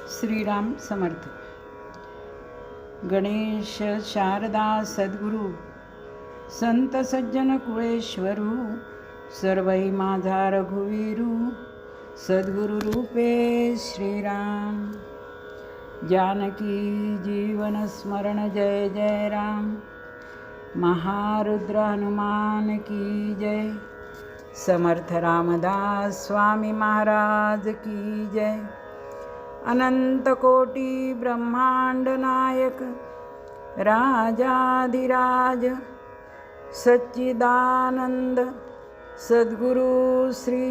श्रीराम समर्थ. गणेश शारदा सद्गुरु संत सज्जन कुळेश्वरू, सर्वही माझा रघुवीरू, सद्गुरु रूपे श्रीराम. जानकी जीवन स्मरण जय जय राम. महारुद्र हनुमान की जय. समर्थ रामदास स्वामी महाराज की जय. अनंत कोटी ब्रह्मांड नायक राजाधिराज सच्चिदानंद सद्गुरु श्री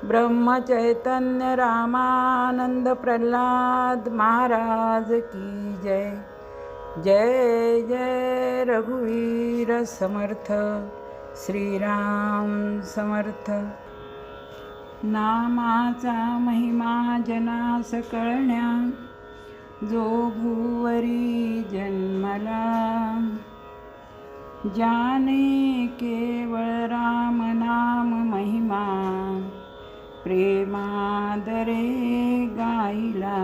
ब्रह्मचैतन्य रामानंद प्रल्हाद महाराज की जय. जय जय रघुवीर समर्थ श्रीराम समर्थ. नामाचा महिमा जनास कळण्या, जो भुवरी जन्मला, जाने केवळ राम नाम महिमा, प्रेमादरे गाईला.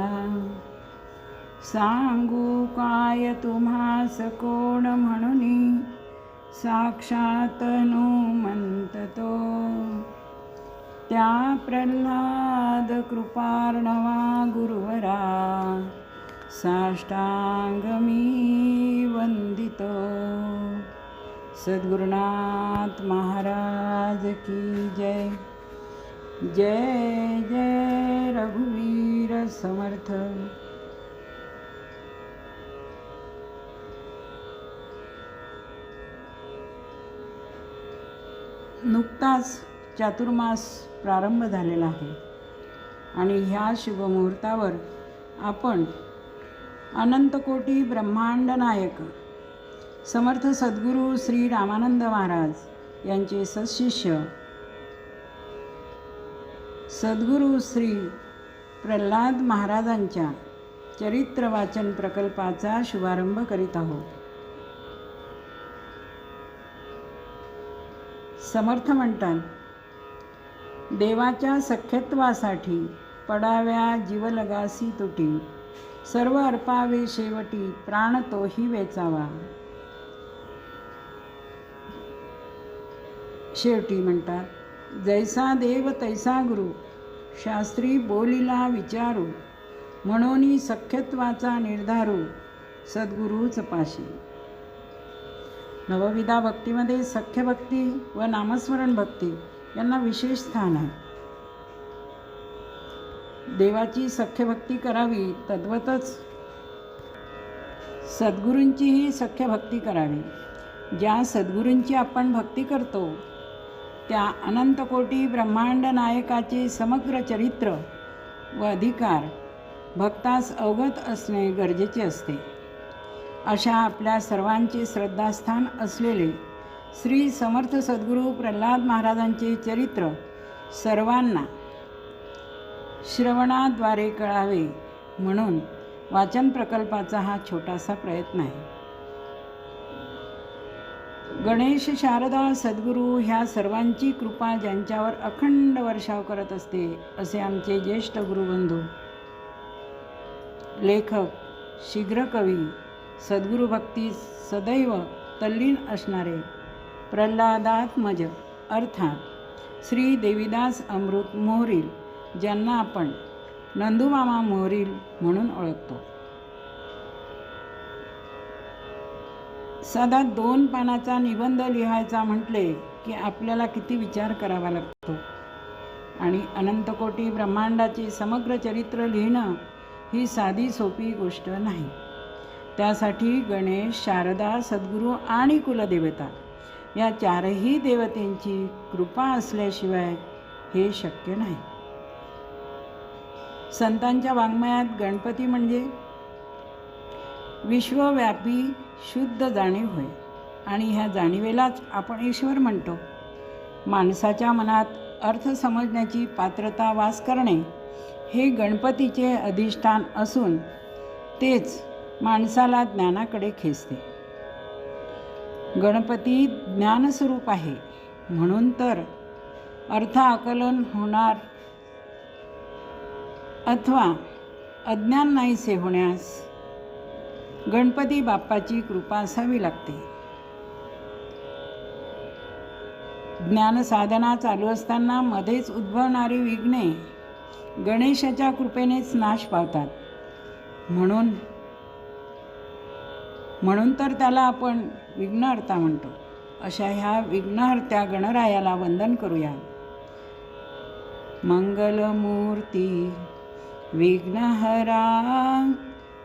सांगू काय तुम्हास कोण म्हणूनी, साक्षात हनुमंत तो. त्या प्रल्हाद कृपार्णवा गुरुवरा, साष्टांग मी वंदितो. सद्गुरुनाथ महाराज की जय. जय जय रघुवीर समर्थ. नुकताच चातुर्मास प्रारंभ झालेला आहे आणि ह्या शुभमुहूर्तावर आपण अनंतकोटी ब्रह्मांड नायक समर्थ सद्गुरू श्री रामानंद महाराज यांचे सत्शिष्य सद्गुरू श्री प्रल्हाद महाराजांच्या चरित्र वाचन प्रकल्पाचा शुभारंभ करीत आहोत. समर्थ म्हणतात, देवाच्या सख्यत्वासाठी पडाव्या जीवलगासी तुटी, सर्व अर्पावे शेवटी प्राण तोही वेचावा. शेवटी म्हणतात, जैसा देव तैसा गुरु, शास्त्री बोलिला विचारू, म्हणून सख्यत्वाचा निर्धारू, सद्गुरूच पाशी. नवविधा भक्तीमध्ये सख्य भक्ती व नामस्मरण भक्ती यांना विशेष स्थान आहे. देवाची सख्य भक्ती करावी, तद्वतच सद्गुरूंचीही सख्य भक्ती करावी. ज्या सद्गुरूंची आपण भक्ती करतो त्या अनंतकोटी ब्रह्मांड नायकाचे समग्र चरित्र व अधिकार भक्तास अवगत असणे गरजेचे असते. अशा आपल्या सर्वांचे श्रद्धास्थान असलेले श्री समर्थ सद्गुरू प्रल्हाद महाराजांचे चरित्र सर्वांना श्रवणाद्वारे कळावे म्हणून वाचन प्रकल्पाचा हा छोटासा प्रयत्न आहे. गणेश शारदा सद्गुरू ह्या सर्वांची कृपा ज्यांच्यावर अखंड वर्षाव करत असते, असे आमचे ज्येष्ठ गुरुबंधू लेखक शीघ्रकवी सद्गुरू भक्ती सदैव तल्लीन असणारे प्रल्हादात्मज अर्थात श्री देवीदास अमृत मोहरील, ज्यांना आपण नंदूमामा मोहरील म्हणून ओळखतो. साधा 2 पानाचा निबंध लिहायचा म्हटले की आपल्याला किती विचार करावा लागतो आणि अनंतकोटी ब्रह्मांडाचे समग्र चरित्र लिहिणं ही साधी सोपी गोष्ट नाही. त्यासाठी गणेश शारदा सद्गुरू आणि कुलदेवता या 4ही देवतेंची कृपा असल्याशिवाय हे शक्य नाही. संतांच्या वाङ्मयात गणपती म्हणजे विश्वव्यापी शुद्ध जाणीव होय आणि ह्या जाणीवेलाच आपण ईश्वर म्हणतो. माणसाच्या मनात अर्थ समजण्याची पात्रता वास करणे हे गणपतीचे अधिष्ठान असून तेच माणसाला ज्ञानाकडे खेचते. गणपती ज्ञानस्वरूप आहे म्हणून तर अर्थ आकलन होणार अथवा अज्ञान नाहीसे होण्यास गणपती बाप्पाची कृपा असावी लागते. ज्ञानसाधना चालू असताना मध्येच उद्भवणारी विघ्ने गणेशाच्या कृपेनेच नाश पावतात. म्हणून तर त्याला आपण विघ्नहर्ता म्हणतो. अशा ह्या विघ्नहर्त्या गणरायाला वंदन करूया. मंगलमूर्ती विघ्नहरा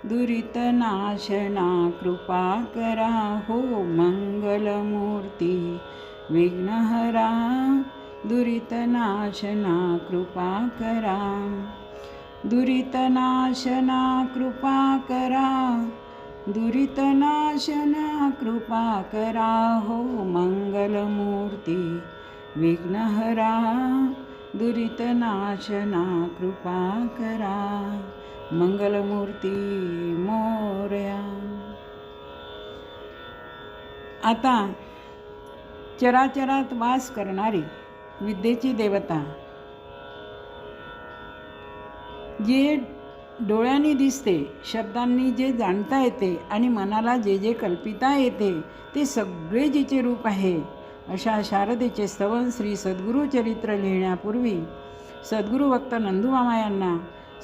दुरितनाशना कृपा करा हो. मंगलमूर्ती विघ्नहरा दुरितनाशना कृपा करा. दुरितनाशना कृपा करा. दुरितनाशना कृपा करा हो. मंगलमूर्ती विघ्नहरा दुरितनाशना कृपा करा. मंगलमूर्ती मोरया. आता चराचरात वास करणारी विद्येची देवता, जे डोळ्यांनी दिसते, शब्दांनी जे जाणता येते आणि मनाला जे जे कल्पिता येते ते सगळे जिचे रूप आहे, अशा शारदेचे स्तवन श्री सद्गुरू चरित्र लिहिण्यापूर्वी सद्गुरू भक्त नंदूमामा यांना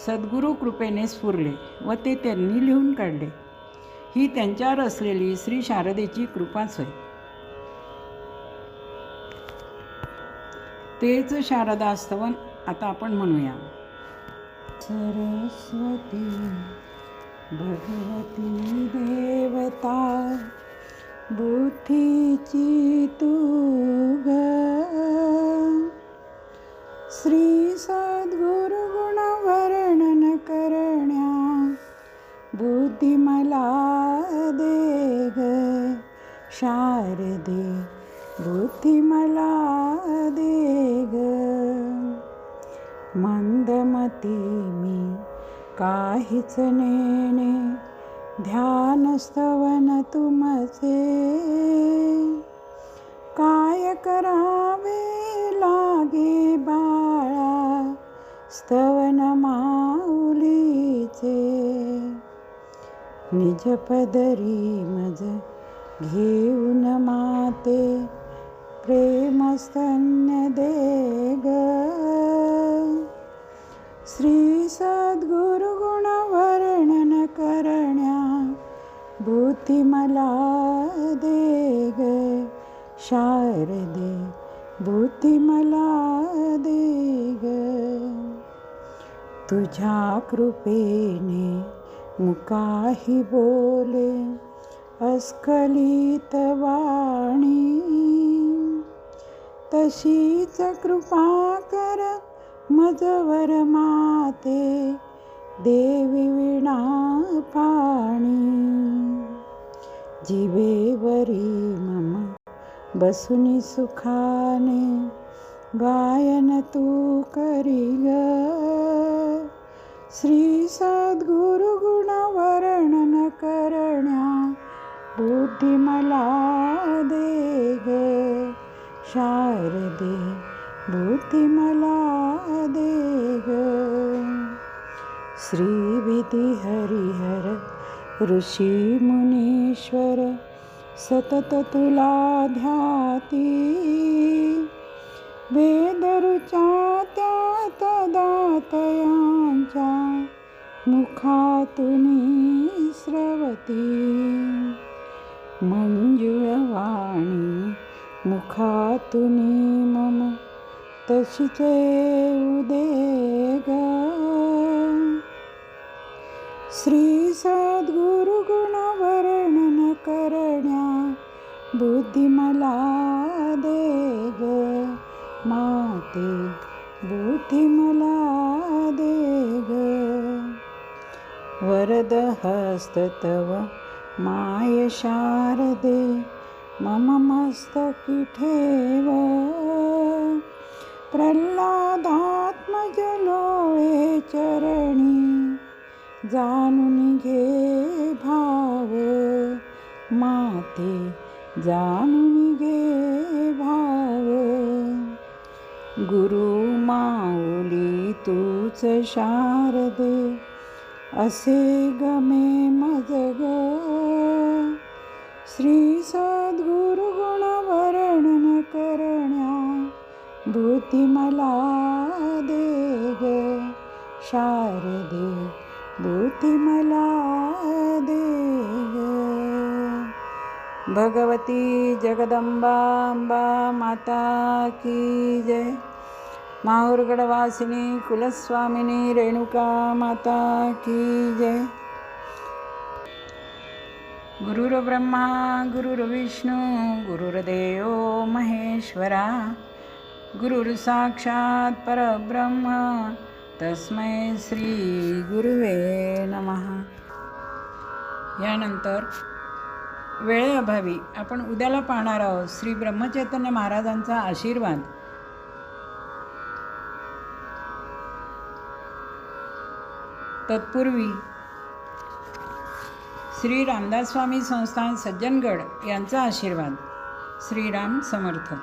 सद्गुरू कृपेने स्फुरले व ते त्यांनी लिहून काढले. ही त्यांच्यावर असलेली श्री शारदेची कृपाच होय. तेच शारदा स्तवन आता आपण म्हणूया. सरस्वती भगवती देवता बुद्धीची तू ग. श्री सद्गुरु गुण वर्णन करण्या बुद्धी मला दे ग. शारदे बुद्धी मला दे ग. मंदमती मी काहीच नेणे ध्यान स्तवन तुमचे. काय करावे लागे बाळा स्तवन माऊलीचे. निज पदरी मज घेऊन माते प्रेमस्तन्य दे ग. श्री सद्गुरु गुण वर्णन करण्या बुद्धी मला दे ग. शारदे बुद्धी मला दे ग. तुझ्या कृपेने मुकाही बोले अस्खलित वाणी. तशीच कृपा कर मजवर माते देवी विणा पाणी. जिवेवरी मम बसुनी सुखाने गायन तू करी ग. श्री सद्गुरु गुण वर्णन करण्या बुद्धी मला दे ग. शारदे बुद्धी मला दे ग. श्री विधी हरिहर ऋषी मुनीश्वर सतत तुला ध्याती. वेदरुचा त्यात दातयांच्या मुखातून स्रवती. मंजुळवाणी मुखातून मम तशीच येऊ दे ग. श्री सद्गुरु गुण वर्णन करण्या बुद्धी मला दे ग. माते बुद्धी मला दे ग. वरद हस्त तव माय शारदे मम मस्तकी ठेव. प्रल्हादात्मज लोळे चरणी जाणून घे भाव. माते जाणून घे भाव. गुरु माऊली तूच शारदे असे गमे मज ग श्री सद्गुरु गुण वर्णन करण्या भूती मला दे ग शारदे भूती मला दे ग. भगवती जगदंबा अंबा माता की जय. माहुरगडवासिनी कुलस्वामिनी रेणुका माता की जय. गुरुर्ब्रह्मा गुरुर्विष्णू गुरुर्देव महेश्वरा गुरुर्साक्षात परब्रह्म तस्मै श्री गुरुवे नमः. यानंतर वेळेअभावी आपण उद्याला पाहणार आहोत श्री ब्रह्मचैतन्य महाराजांचा आशीर्वाद. तत्पूर्वी श्री रामदास स्वामी संस्थान सज्जनगड यांचा आशीर्वाद. श्रीराम समर्थ.